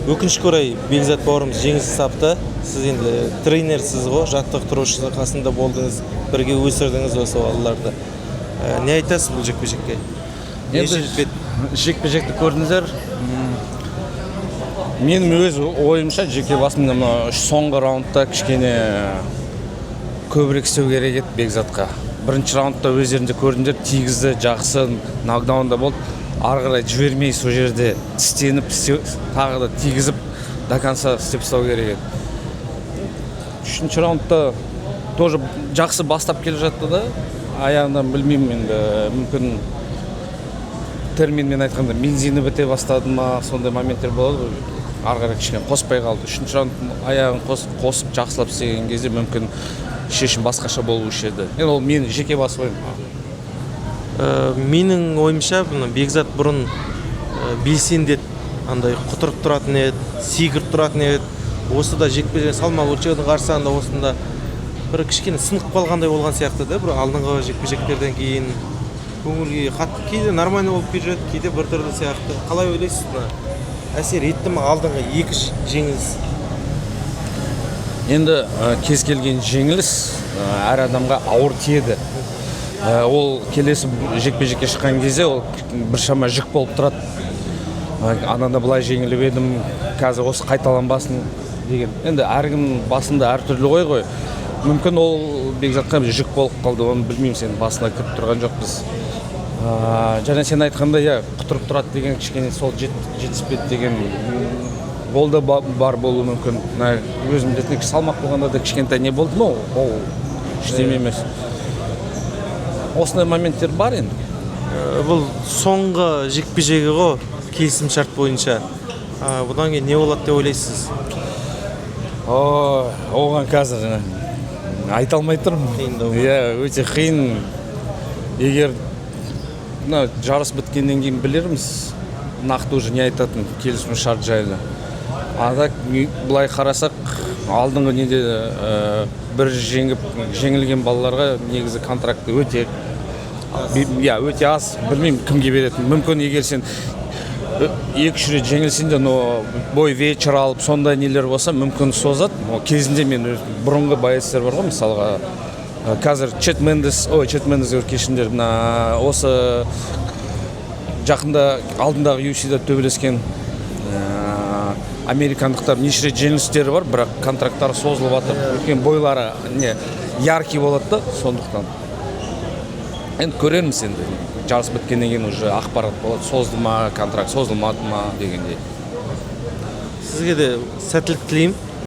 өкінішке орай Бекзат бауырымыз жеңіліс тапты. Сіз енді тренерсіз ғой, жаттықтырушысы қасында болдыңыз, бірге өсірдіңіз осы балаларды. Не айтасыз бұл жекпе-жекке? Жекпе-жекті көрдіңіздер. Менің өз ойымша жеке басымда соңғы раундта кішкене көбірек істеу керек еді Бекзатқа. Бірінші раундта өздерінде көрдіңдер, тигізді, жақсы, нокдаунда болды. Ары қарай жібермей сол жерде тістеніп, тағы да тигізіп, до конца істеп тастау керек еді. Үшінші раундта тоже жақсы бастап келе жатты да, аяғынан білмеймін енді, мүмкін терминмен айтқанда бензині біте бастады ма, сондай моменттер болады ғой. Ары қарай кішкене қоспай қалды. Үшінші раунд аяғын қосып жақсылап істеген кезде мүмкін шешім басқаша болушы еді. Енді ол мен жеке бас ойым. Менің ойымша, Бекзат бұрын белсенді еді, андай құтырып тұратын еді, секіріп тұратын еді. Осы да жекпе-жек салмақ өлшеудің қарсаңында осында бір кішкене сынып қалғандай болған сияқты да, бір алдыңғы жекпе-жектерден кейін көңілге қатты, кейде нормально болып келе жатты, кейде біртүрлі сияқты. Қалай ойлайсыз, әсер етті ме алдыңғы екі жеңіліс? Енді кез келген жеңіліс әр адамға ауыр тиеді. Ол келесі жекпе-жекке шыққан кезде ол біршама жүк болып тұрады. Ананда былай жеңіліп едім, қазір осы қайталанбасын деген. Енді әркім басында әртүрлі ғой. Мүмкін ол Бекзатқа жүк болып қалды, оны білмеймін, сен басына кіріп тұрған жоқпыз. Және сен айтқанда, құтырып тұрады деген кішкене сол жетіспеді деген ол да бар болуы мүмкін. Өзім детіне салмақ болғанда да кішкентай не болды ма, ол ештеме емес. Осындай моменттер бар енді. Бұл соңғы жекпе-жегі ғой, келісім шарт бойынша. Бұдан кейін не болады деп ойлайсыз? Оған қазір айта алмай тұрмын. Өте қиын. Егер жарыс біткеннен кейін білерміз, нақты уже не айтатын келісім шарт жайлы. Ада былай қарасақ, алдыңғы неде бір жеңілген балаларға негізі контракты өте аз, білмеймін кімге беретін. Мүмкін егер сен 2-3 рет жеңілсең де бой вечер алып сондай нелер болса, мүмкін созады. Кезінде мен бұрынғы боецтер бар ғой, мысалға қазір Чет Мендес кешіндер, осы жақында алдындағы UFC-да төбелескен американдықтар неше рет жеңілістері бар, бірақ контракттары созылып жатыр. Өйткені бойлары яркий болады да, сондықтан. Енді көреміз енді. Жарыс біткеннен кейін уже ақпарат болады, созды ма, контракт созылмады ма дегендей. Сізге де сәттілік тілеймін.